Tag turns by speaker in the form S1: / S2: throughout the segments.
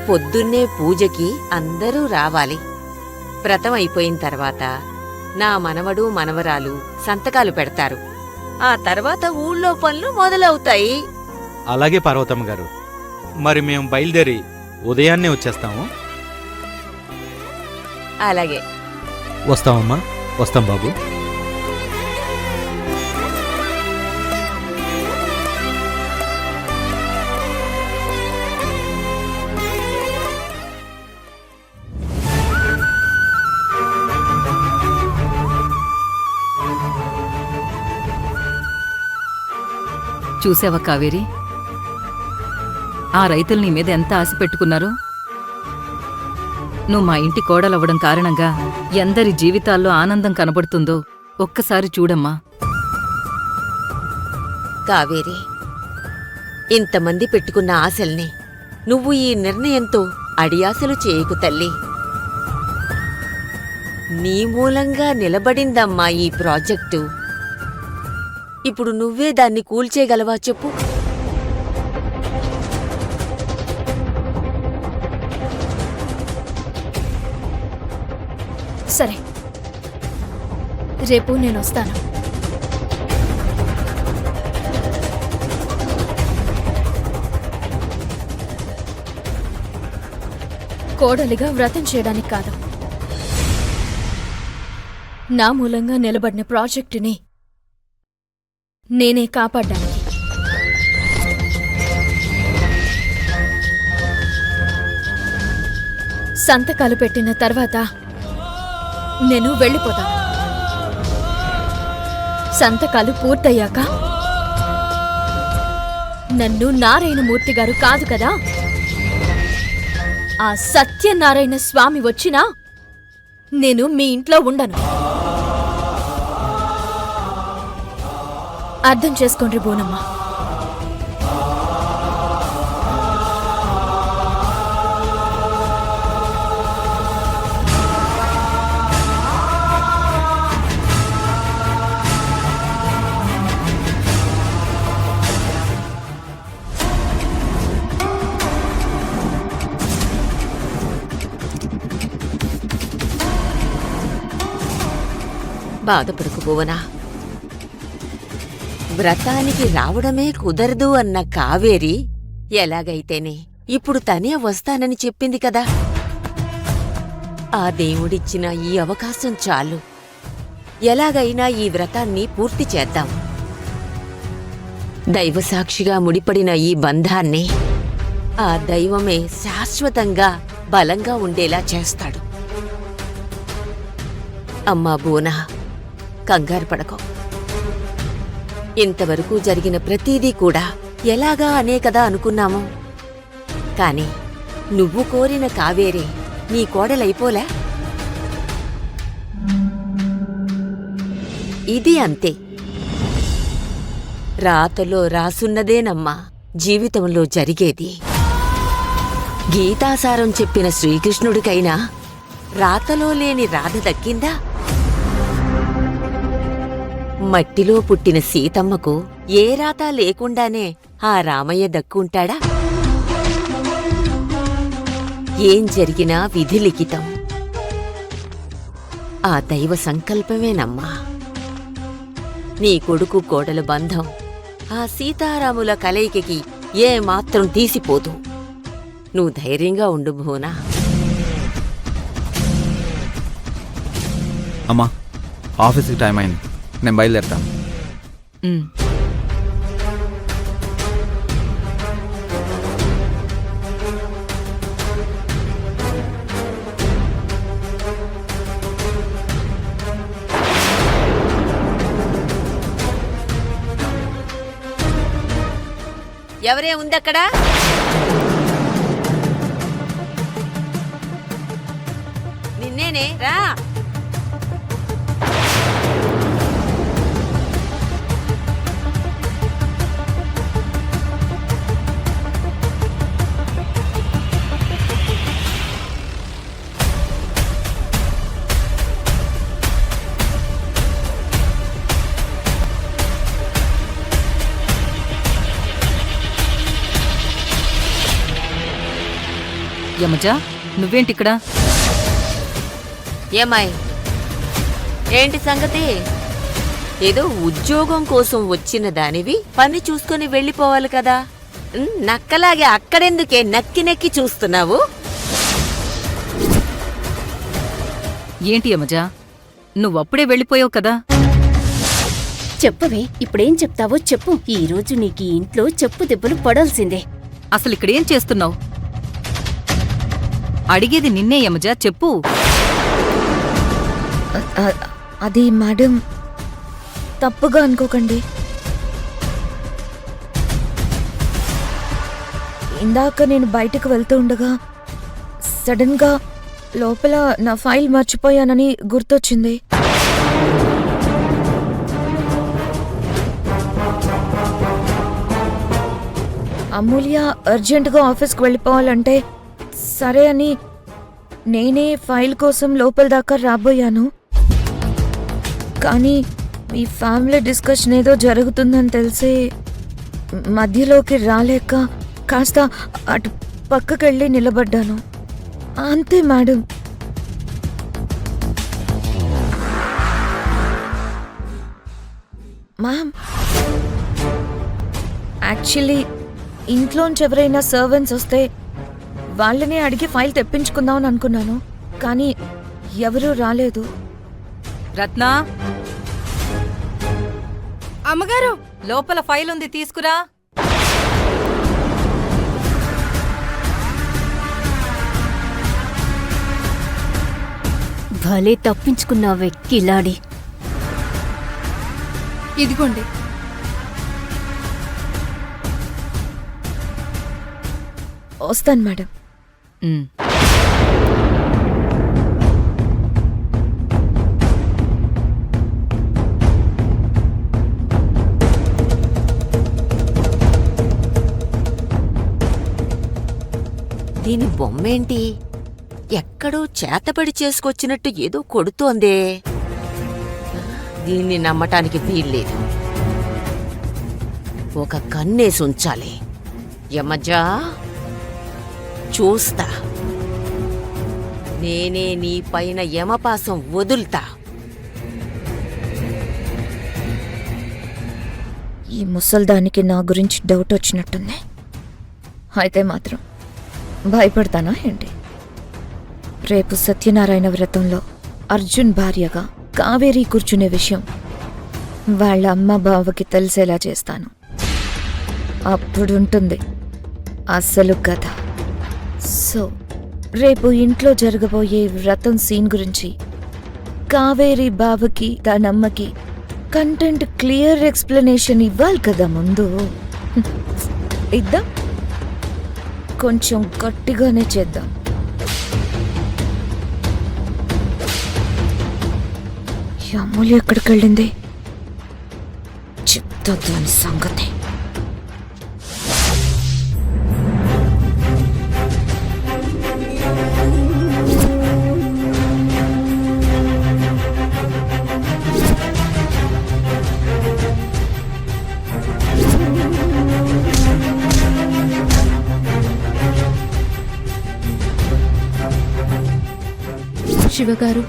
S1: పొద్దున్నే పూజకి అందరూ రావాలి. వ్రతం అయిపోయిన తర్వాత నా మనవడు మనవరాలు సంతకాలు పెడతారు. ఆ తర్వాత ఊళ్ళో పనులు మొదలవుతాయి.
S2: అలాగే పార్వతమ్మ గారు. మరి మేము బయలుదేరి ఉదయాన్నే వచ్చేస్తాము.
S1: అలాగే.
S2: వస్తామమ్మా. వస్తాం బాబు.
S3: చూసావా కావేరి, ఆ రైతులు నీ మీద ఎంత ఆశ పెట్టుకున్నారో. నువ్వు మా ఇంటి కోడలవ్వడం కారణంగా ఎందరి జీవితాల్లో ఆనందం కనబడుతుందో ఒక్కసారి చూడమ్మా.
S1: కావేరి, ఇంతమంది పెట్టుకున్న ఆశల్ని నువ్వు ఈ నిర్ణయంతో అడియాసలు చేయకు తల్లి. నీ మూలంగా నిలబడిందమ్మా ఈ ప్రాజెక్టు. ఇప్పుడు నువ్వే దాన్ని కూల్చేయగలవా చెప్పు?
S4: సరే, రేపు నేనొస్తాను. కోడలిగా వ్రతం చేయడానికి కాదు, నా మూలంగా నిలబడిన ప్రాజెక్టుని నేనే కాపాడ్డానికి. సంతకాలు పెట్టిన తర్వాత నేను వెళ్ళిపోతాను. సంతకాలు పూర్తయ్యాక నన్ను నారాయణమూర్తి గారు కాదు కదా, ఆ సత్యనారాయణ స్వామి వచ్చినా నేను మీ ఇంట్లో ఉండను. అర్థం చేసుకోండి బోనమ్మ.
S1: బాధపడకు భువనా. వ్రతానికి రావడమే కుదరదు అన్న కావేరి ఎలాగైతేనే ఇప్పుడు తనే వస్తానని చెప్పింది కదా. ఆ దేవుడిచ్చిన ఈ అవకాశం చాలు. ఎలాగైనా ఈ వ్రతాన్ని పూర్తి చేద్దాం. దైవసాక్షిగా ముడిపడిన ఈ బంధాన్ని ఆ దైవమే శాశ్వతంగా బలంగా ఉండేలా చేస్తాడు. అమ్మా బోనా, కంగారు పడకో. ఇంతవరకు జరిగిన ప్రతీదీ కూడా ఎలాగా అనే కదా అనుకున్నాము. కాని నువ్వు కోరిన కావేరే నీ కోడలైపోలే. ఇది అంతే. రాతలో రాసున్నదేనమ్మా జీవితంలో జరిగేది. గీతాసారం చెప్పిన శ్రీకృష్ణుడికైనా రాతలో లేని రాధ దక్కిందా? మట్టిలో పుట్టిన సీతమ్మకు ఏ రాత లేకుండానే ఆ రామయ్య దక్కుంటాడా? ఏం జరిగినా విధి లిఖితం. ఆ దైవ సంకల్పమేనమ్మా. నీ కొడుకు కోడలు బంధం ఆ సీతారాముల కలయికకి ఏమాత్రం తీసిపోదు. నువ్వు ధైర్యంగా ఉండు భువనా.
S5: అమ్మా, ఆఫీస్కి టైం అయింది, నేను బయలుదేరుతాను.
S1: ఎవరే ఉందక్కడా? నిన్నేనే, రా.
S3: యమజా నువ్వేంటిక్కడ?
S1: ఏమాయ్, ఏంటి సంగతి? ఏదో ఉద్యోగం కోసం వచ్చిన దానివి పని చూసుకొని వెళ్ళిపోవాలి కదా. నక్కలాగే అక్కడెందుకే నక్కి నెక్కి చూస్తున్నావు?
S3: ఏంటి యమజా, నువ్వప్పుడే వెళ్ళిపోయావు కదా?
S6: చెప్పవే, ఇప్పుడేం చెప్తావో చెప్పు. ఈ రోజు నీకు ఈ ఇంట్లో చెప్పు దెబ్బలు పడాల్సిందే.
S3: అసలిక్కడేం చేస్తున్నావు? అడిగేది నిన్నే యమజా, చెప్పు.
S4: అది మేడం, తప్పుగా అనుకోకండి. ఇందాక నేను బయటకు వెళ్తూ ఉండగా సడన్గా లోపల నా ఫైల్ మర్చిపోయానని గుర్తొచ్చింది. అమూల్య అర్జెంటుగా ఆఫీస్కి వెళ్ళిపోవాలంటే సరే అని నేనే ఫైల్ కోసం లోపల దాకా రాబోయాను. కానీ మీ ఫ్యామిలీ డిస్కషన్ ఏదో జరుగుతుందని తెలిసి మధ్యలోకి రాలేక కాస్త అటు పక్కకెళ్ళి నిలబడ్డాను. అంతే మేడం. మ్యామ్, యాక్చువల్లీ ఇంట్లోంచి ఎవరైనా సర్వెంట్స్ వస్తే వాళ్ళనే అడిగి ఫైల్ తెప్పించుకుందామని అనుకున్నాను. కానీ ఎవరూ రాలేదు.
S3: రత్నా,
S7: అమ్మగారు,
S3: లోపల ఫైల్ ఉంది, తీసుకురా.
S6: భలే తప్పించుకున్నావే కిలాడి.
S7: ఇదిగోండి.
S4: వస్తాను మేడం.
S3: ఉమ్.
S1: దీని బొమ్మేంటి? ఎక్కడో చేతబడి చేసుకొచ్చినట్టు ఏదో కొడుతోందే. దీన్ని నమ్మటానికి వీల్లేదు. ఒక కన్నేసి ఉంచాలి. యమజా, చూస్తా. నేనే నీ పైన యమపాసం వదులుతా.
S4: ఈ ముసల్దానికి నా గురించి డౌట్ వచ్చినట్టుంది. అయితే మాత్రం భయపడతానా ఏంటి? రేపు సత్యనారాయణ వ్రతంలో అర్జున్ భార్యగా కావేరి కూర్చునే విషయం వాళ్ళ అమ్మ బావకి తెలిసేలా చేస్తాను. అప్పుడుంటుంది అసలు కథ. సో రేపు ఇంట్లో జరగబోయే వ్రతం సీన్ గురించి కావేరి బావకి దానమ్మకి కంటెంట్ క్లియర్ ఎక్స్ప్లెనేషన్ ఇవ్వాలి కదా ముందు. ఇద్దాం, కొంచెం గట్టిగానే చేద్దాం. ఈ అమూల్య ఎక్కడికి వెళ్ళింది? చెప్తా దాని సంగతి.
S6: శివగారు,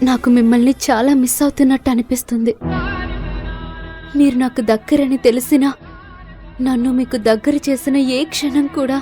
S6: నాకు మిమ్మల్ని చాలా మిస్ అవుతున్నట్టు అనిపిస్తుంది. మీరు నాకు దగ్గరని తెలిసినా నన్ను మీకు దగ్గర చేసిన ఏ క్షణం కూడా